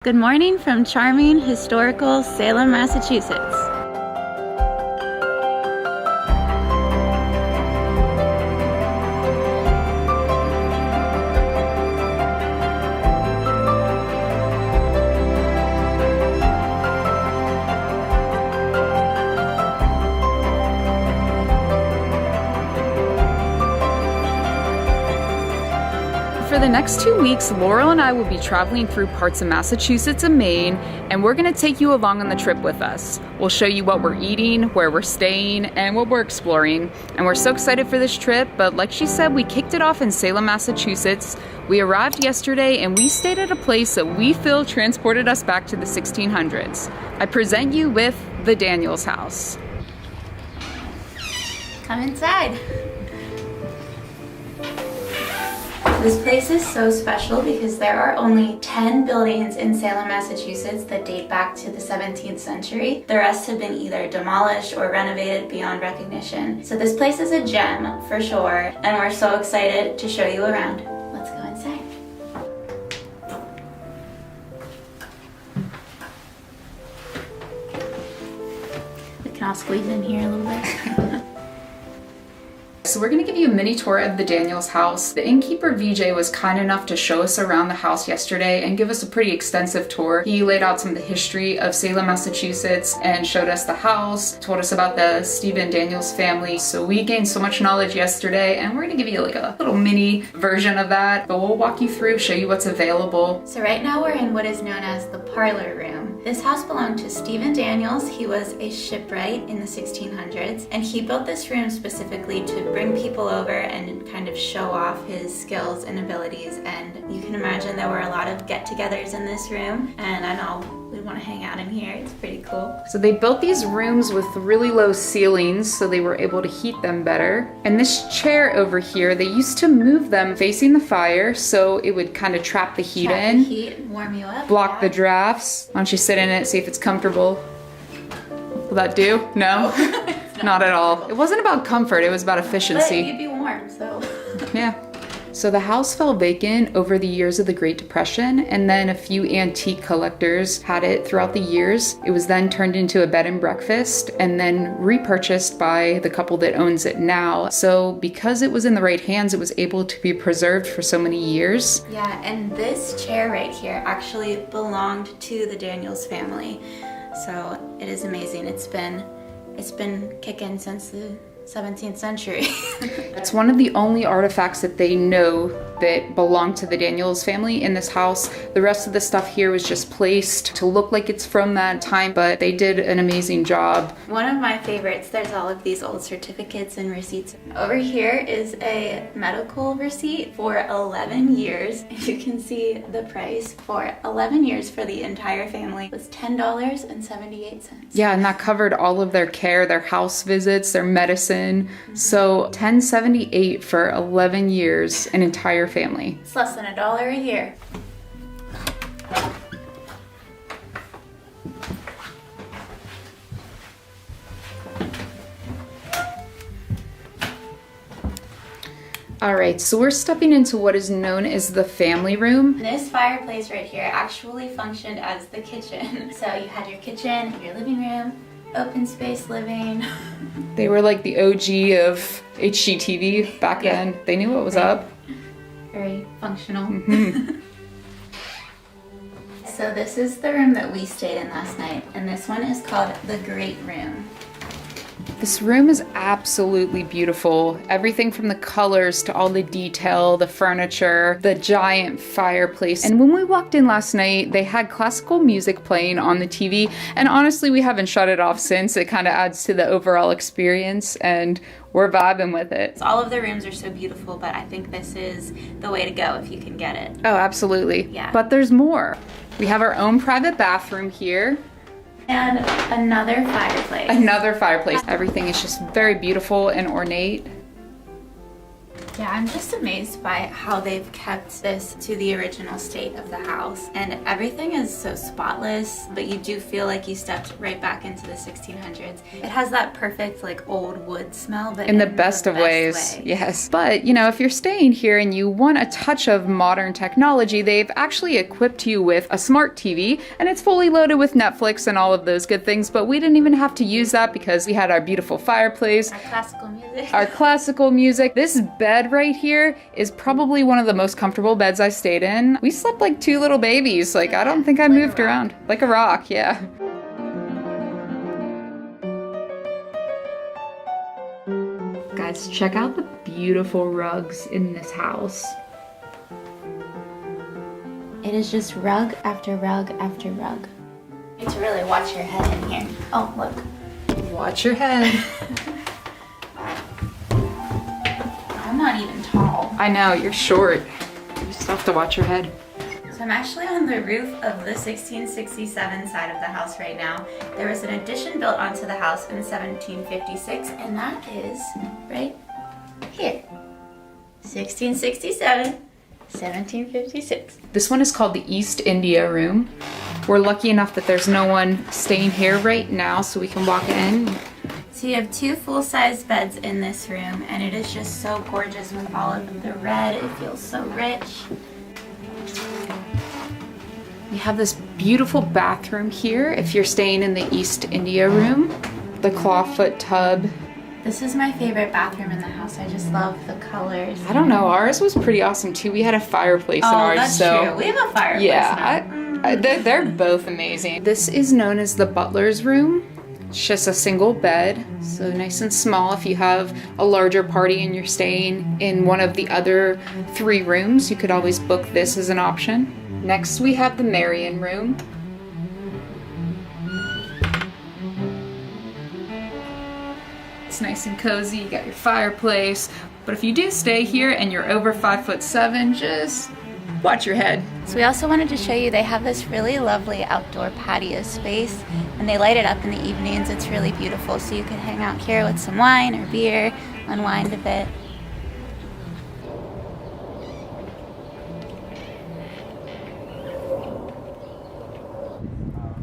Good morning from charming, historical Salem, Massachusetts. For the next 2 weeks, Laurel and I will be traveling through parts of Massachusetts and Maine, and we're going to take you along on the trip with us. We'll show you what we're eating, where we're staying, and what we're exploring. And we're so excited for this trip, but like she said, we kicked it off in Salem, Massachusetts. We arrived yesterday, and we stayed at a place that we feel transported us back to the 1600s. I present you with the Daniels house. Come inside. This place is so special because there are only 10 buildings in Salem, Massachusetts that date back to the 17th century. The rest have been either demolished or renovated beyond recognition. So this place is a gem for sure, and we're so excited to show you around. Let's go inside. We can all squeeze in here a little bit. So we're going to give you a mini tour of the Daniels house. The innkeeper VJ was kind enough to show us around the house yesterday and give us a pretty extensive tour. He laid out some of the history of Salem, Massachusetts and showed us the house, told us about the Stephen Daniels family. So we gained so much knowledge yesterday, and we're going to give you like a little mini version of that, but we'll walk you through, show you what's available. So right now we're in what is known as the parlor room. This house belonged to Stephen Daniels. He was a shipwright in the 1600s, and he built this room specifically to bring people over and kind of show off his skills and abilities. And you can imagine there were a lot of get-togethers in this room, and I know we want to hang out in here. It's pretty cool. So they built these rooms with really low ceilings so they were able to heat them better. And this chair over here, they used to move them facing the fire so it would kind of trap the heat in. The heat, warm you up. Block the drafts. Why don't you sit in it, see if it's comfortable? Will that do? No? Not at all. It wasn't about comfort, it was about efficiency. But you'd be warm, so. Yeah. So the house fell vacant over the years of the Great Depression, and then a few antique collectors had it throughout the years. It was then turned into a bed and breakfast and then repurchased by the couple that owns it now. So because it was in the right hands, it was able to be preserved for so many years. Yeah, and this chair right here actually belonged to the Daniels family. So it is amazing. It's been kicking since the 17th century. It's one of the only artifacts that they know that belong to the Daniels family in this house. The rest of the stuff here was just placed to look like it's from that time, but they did an amazing job. One of my favorites, there's all of these old certificates and receipts. Over here is a medical receipt for 11 years. You can see the price for 11 years for the entire family was $10.78. Yeah, and that covered all of their care, their house visits, their medicine. So $10.78 for 11 years, an entire family. It's less than $1 a year. All right, so we're stepping into what is known as the family room. This fireplace right here actually functioned as the kitchen. So you had your kitchen, your living room, open space living. They were like the OG of HGTV back then. They knew what was up. Very functional. Mm-hmm. So this is the room that we stayed in last night, and this one is called the Great Room. This room is absolutely beautiful. Everything from the colors to all the detail, the furniture, the giant fireplace. And when we walked in last night, they had classical music playing on the TV. And honestly, we haven't shut it off since. It kind of adds to the overall experience, and we're vibing with it. All of the rooms are so beautiful, but I think this is the way to go if you can get it. Oh, absolutely. Yeah. But there's more. We have our own private bathroom here. And another fireplace. Another fireplace. Everything is just very beautiful and ornate. Yeah, I'm just amazed by how they've kept this to the original state of the house. And everything is so spotless, but you do feel like you stepped right back into the 1600s. It has that perfect like old wood smell, but in the best of ways. way. Yes. But, you know, if you're staying here and you want a touch of modern technology, they've actually equipped you with a smart TV, and it's fully loaded with Netflix and all of those good things, but we didn't even have to use that because we had our beautiful fireplace. Our classical music. Our classical music. This bed right here is probably one of the most comfortable beds I stayed in. We slept like two little babies. Like, I don't think I moved around. Like a rock, yeah. Guys, check out the beautiful rugs in this house. It is just rug after rug after rug. You need to really watch your head in here. Oh, look. Watch your head. I'm not even tall. I know, you're short. You still have to watch your head. So I'm actually on the roof of the 1667 side of the house right now. There was an addition built onto the house in 1756, and that is right here. 1667, 1756. This one is called the East India Room. We're lucky enough that there's no one staying here right now, so we can walk in. So you have two full-size beds in this room, and it is just so gorgeous with all of the red. It feels so rich. We have this beautiful bathroom here if you're staying in the East India Room. The clawfoot tub. This is my favorite bathroom in the house. I just love the colors. I don't know, ours was pretty awesome too. We had a fireplace in Oh, ours, that's so true. We have a fireplace yeah, they're both amazing. This is known as the butler's room. It's just a single bed, so nice and small. If you have a larger party and you're staying in one of the other 3 rooms, you could always book this as an option. Next, we have the Marion room. It's nice and cozy, you got your fireplace. But if you do stay here and you're over 5'7", just watch your head. So we also wanted to show you they have this really lovely outdoor patio space, and they light it up in the evenings. It's really beautiful, so you could hang out here with some wine or beer, unwind a bit.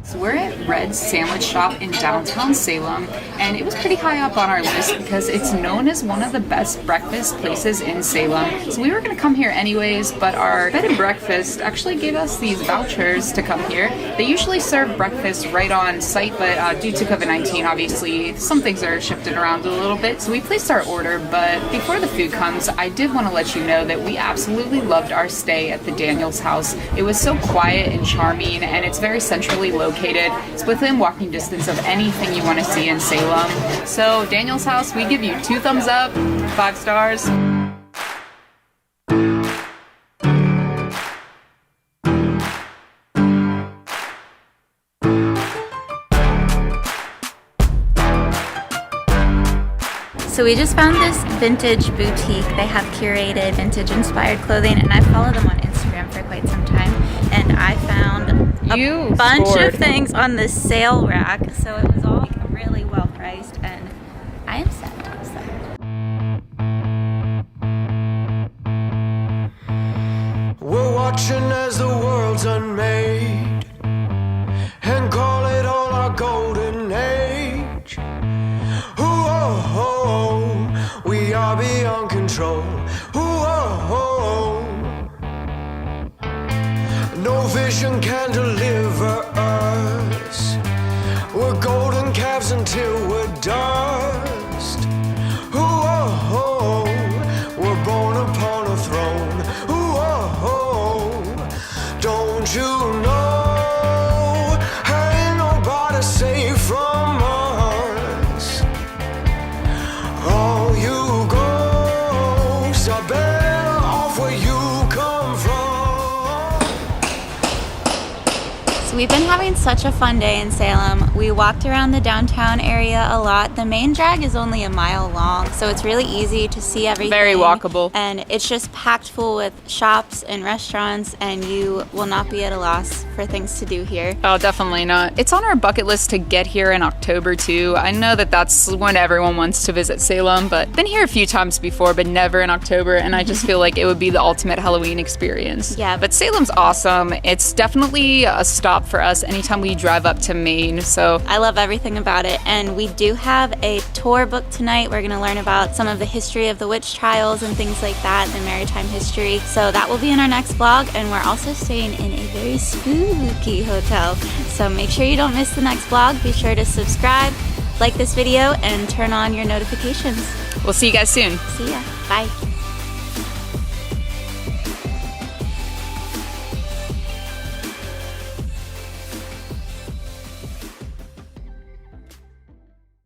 So we're at Red's Sandwich Shop in downtown Salem, and it was pretty high up on our list because it's known as one of the best breakfast places in Salem. So we were going to come here anyways, but our bed and breakfast actually gave us these vouchers to come here. They usually serve breakfast right on site, but due to COVID-19, obviously, some things are shifted around a little bit. So we placed our order, but before the food comes, I did want to let you know that we absolutely loved our stay at the Daniels house. It was so quiet and charming, and it's very centrally located. It's within walking distance of anything you want to see in Salem. So Daniel's house, we give you 2 thumbs up, 5 stars. So we just found this vintage boutique. They have curated vintage inspired clothing, and I follow them on Instagram for quite some time, and I found a bunch of things on the sale rack, so it was all really well priced, and I am set. We're watching as the world's unmade and call it all our golden age. Ooh, we are beyond control. Ooh, no vision can deliver us. We're golden calves until we're dust. Ooh, we're born upon a throne. Ooh, don't you So we've been having such a fun day in Salem. We walked around the downtown area a lot. The main drag is only a mile long, so it's really easy to see everything. Very walkable. And it's just packed full with shops and restaurants, and you will not be at a loss for things to do here. Oh, definitely not. It's on our bucket list to get here in October too. I know that that's when everyone wants to visit Salem, but been here a few times before, but never in October, and I just feel like it would be the ultimate Halloween experience. Yeah. But Salem's awesome. It's definitely a stop for us anytime we drive up to Maine, so I love everything about it. And we do have a tour book tonight. We're going to learn about some of the history of the witch trials and things like that, the maritime history. So that will be in our next vlog, and we're also staying in a very spooky hotel. So make sure you don't miss the next vlog. Be sure to subscribe, like this video, and turn on your notifications. we'll see you guys soon. See ya. Bye.